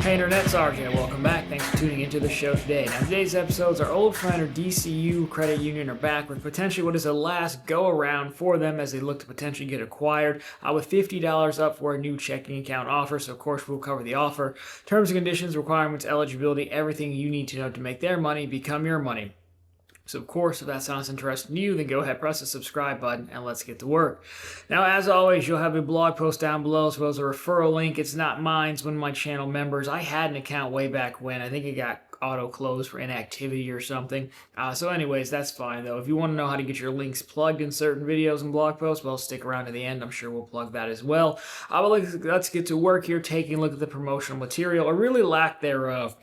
Hey Internet Sergeant, welcome back. Thanks for tuning into the show today. Now today's episodes, our old friend or DCU credit union are back with potentially what is a last go around for them as they look to potentially get acquired with $50 up for a new checking account offer. So of course we'll cover the offer, terms and conditions, requirements, eligibility, everything you need to know to make their money become your money. So of course, if that sounds interesting to you, then go ahead, press the subscribe button, and let's get to work. Now, as always, you'll have a blog post down below as well as a referral link. It's not mine, it's one of my channel members. I had an account way back when. I think it got auto-closed for inactivity or something. So anyways, that's fine, though. If you want to know how to get your links plugged in certain videos and blog posts, well, stick around to the end. I'm sure we'll plug that as well. But let's get to work here, taking a look at the promotional material, or really lack thereof.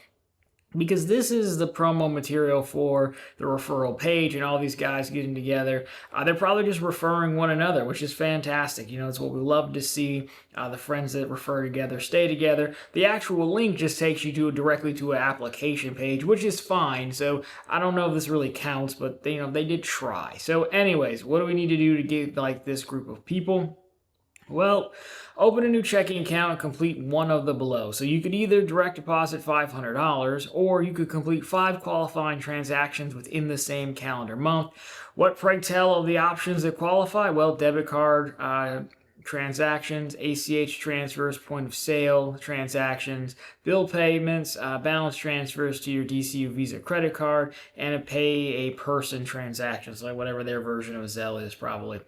Because this is the promo material for the referral page and all these guys getting together. They're probably just referring one another, which is fantastic. You know, it's what we love to see. The friends that refer together stay together. The actual link just takes you directly to an application page, which is fine. So I don't know if this really counts, but they did try. So anyways, what do we need to do to get like this group of people? Well, open a new checking account and complete one of the below. So you could either direct deposit $500 or you could complete 5 qualifying transactions within the same calendar month. What pray tell of the options that qualify? Well, debit card transactions, ACH transfers, point of sale transactions, bill payments, balance transfers to your DCU Visa credit card, and a pay a person transactions, like whatever their version of Zelle is probably.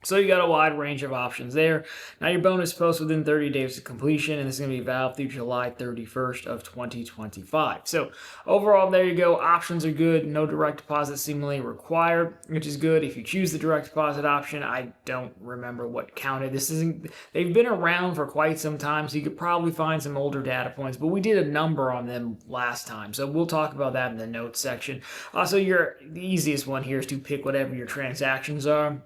So you got a wide range of options there. Now your bonus post within 30 days of completion, and this is going to be valid through July 31st of 2025. So overall, there you go. Options are good. No direct deposit seemingly required, which is good. If you choose the direct deposit option, I don't remember what counted. They've been around for quite some time, so you could probably find some older data points, but we did a number on them last time. So we'll talk about that in the notes section. Also, the easiest one here is to pick whatever your transactions are.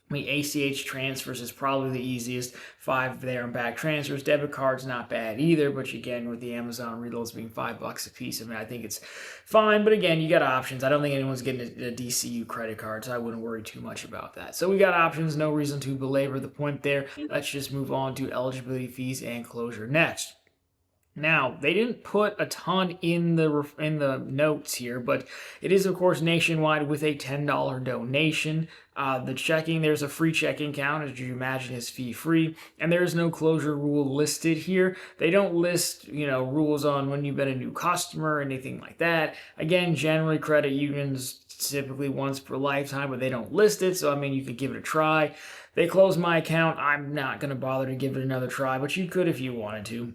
ACH transfers is probably the easiest. 5 there and back transfers. Debit card's not bad either, but again, with the Amazon reloads being $5 a piece, I think it's fine. But again, you got options. I don't think anyone's getting a DCU credit card, so I wouldn't worry too much about that. So we got options. No reason to belabor the point there. Let's just move on to eligibility, fees, and closure next. Now, they didn't put a ton in the notes here, but it is, of course, nationwide with a $10 donation. The checking, there's a free checking account, as you imagine, is fee-free, and there is no closure rule listed here. They don't list, rules on when you've been a new customer or anything like that. Again, generally, credit unions typically once per lifetime, but they don't list it, so, you could give it a try. They closed my account. I'm not going to bother to give it another try, but you could if you wanted to.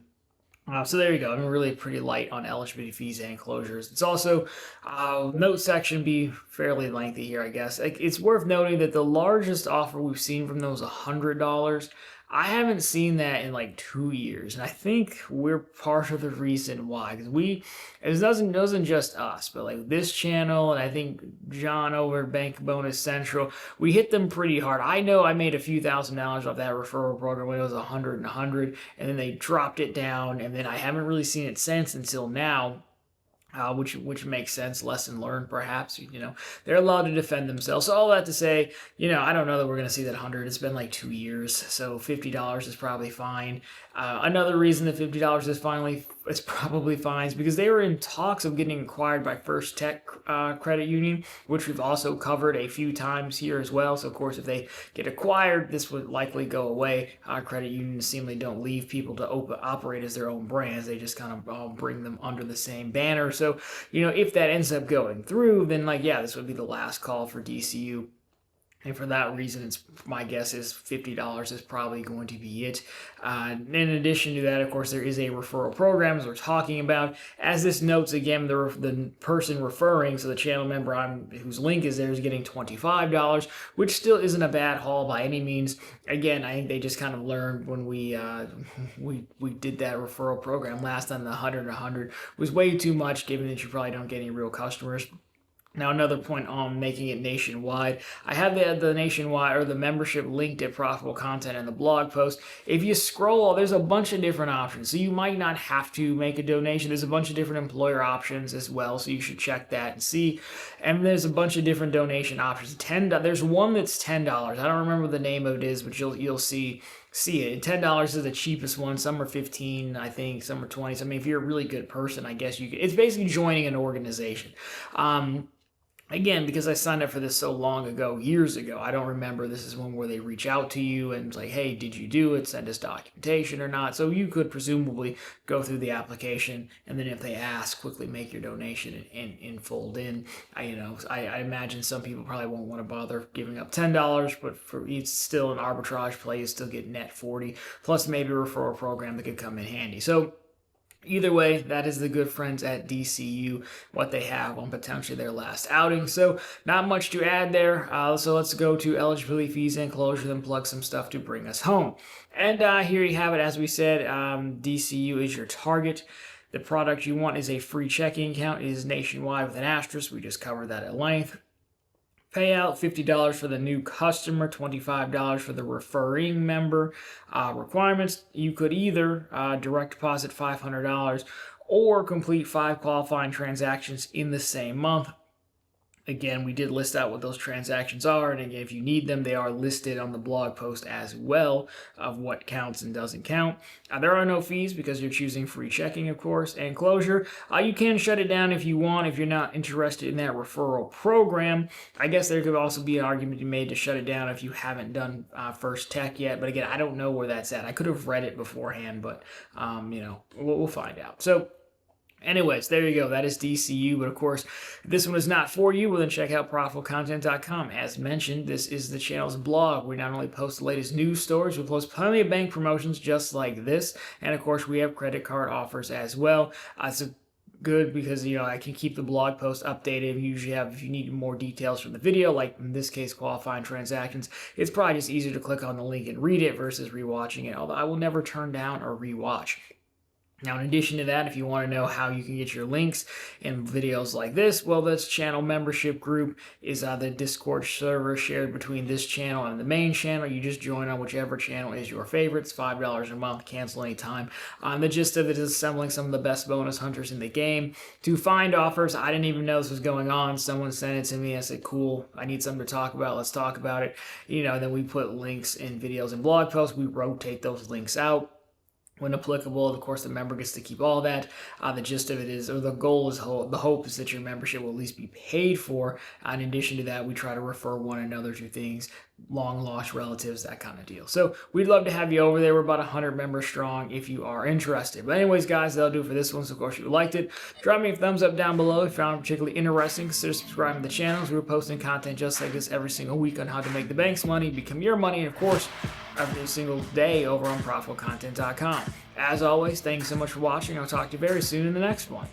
So there you go. I'm really pretty light on eligibility, fees, and closures. It's also, note section be fairly lengthy here, I guess. It's worth noting that the largest offer we've seen from them was $100. I haven't seen that in like 2 years, and I think we're part of the reason why. Because it wasn't just us, but like this channel, and I think John over at Bank Bonus Central, we hit them pretty hard. I know I made a few $1,000s off that referral program when it was 100 and 100, and then they dropped it down, and then I haven't really seen it since until now. Which makes sense. Lesson learned, perhaps. They're allowed to defend themselves. So all that to say, I don't know that we're going to see that 100. It's been like 2 years, so $50 is probably fine. Another reason that $50 is probably fine is because they were in talks of getting acquired by First Tech Credit Union, which we've also covered a few times here as well. So of course, if they get acquired, this would likely go away. Credit unions seemingly don't leave people to operate as their own brands. They just kind of bring them under the same banner. So, if that ends up going through, then this would be the last call for DCU. And for that reason, my guess is $50 is probably going to be it. In addition to that, of course, there is a referral program, as we're talking about. As this notes, again, the person referring, so the channel member whose link is there, is getting $25, which still isn't a bad haul by any means. Again, I think they just kind of learned when we did that referral program last time. The 100 was way too much, given that you probably don't get any real customers. Now, another point on making it nationwide. I have the nationwide or the membership linked at Profitable Content in the blog post. If you scroll, there's a bunch of different options. So you might not have to make a donation. There's a bunch of different employer options as well. So you should check that and see. And there's a bunch of different donation options. There's one that's $10. I don't remember what the name of it is, but you'll see see it. $10 is the cheapest one. Some are 15, I think. Some are 20. So, I mean, if you're a really good person, I guess you could. It's basically joining an organization. Again, because I signed up for this so long ago, years ago, I don't remember. This is one where they reach out to you and it's like, hey, did you do it? Send us documentation or not. So you could presumably go through the application, and then if they ask, quickly make your donation and fold in. I imagine some people probably won't want to bother giving up $10, but it's still an arbitrage play. You still get net 40, plus maybe a referral program that could come in handy. So either way, that is the good friends at DCU, what they have on potentially their last outing. So not much to add there. So let's go to eligibility, fees, and closure, then plug some stuff to bring us home. And here you have it. As we said, DCU is your target. The product you want is a free checking account. It is nationwide with an asterisk. We just covered that at length. Payout, $50 for the new customer, $25 for the referring member. Requirements, you could either direct deposit $500 or complete 5 qualifying transactions in the same month. Again, we did list out what those transactions are, and again, if you need them, they are listed on the blog post as well of what counts and doesn't count. There are no fees because you're choosing free checking, of course, and closure. You can shut it down if you want, if you're not interested in that referral program. I guess there could also be an argument to be made to shut it down if you haven't done First Tech yet, but again, I don't know where that's at. I could have read it beforehand, but, we'll find out. So, anyways, there you go. That is DCU. But of course, if this one is not for you, well, then check out profitfulcontent.com. As mentioned, this is the channel's blog. We not only post the latest news stories, we post plenty of bank promotions just like this. And of course, we have credit card offers as well. It's good because, I can keep the blog post updated. We usually have, if you need more details from the video, like in this case, qualifying transactions, it's probably just easier to click on the link and read it versus rewatching it, although I will never turn down or rewatch. Now, in addition to that, if you want to know how you can get your links in videos like this, well, this channel membership group is the Discord server shared between this channel and the main channel. You just join on whichever channel is your favorite. It's $5 a month, cancel anytime. The gist of it is assembling some of the best bonus hunters in the game. To find offers, I didn't even know this was going on. Someone sent it to me. I said, cool, I need something to talk about. Let's talk about it. Then we put links in videos and blog posts. We rotate those links out when applicable. Of course, the member gets to keep all that. The gist of it is, or the goal is, the hope is that your membership will at least be paid for. In addition to that, we try to refer one another to things, long lost relatives, that kind of deal. So we'd love to have you over there. We're about 100 members strong if you are interested. But anyways, guys, that'll do it for this one. So of course, if you liked it, drop me a thumbs up down below if you found it particularly interesting. Consider subscribing to the channel. We're posting content just like this every single week on how to make the bank's money, become your money, and of course, every single day over on profitfulcontent.com. As always, thank you so much for watching. I'll talk to you very soon in the next one.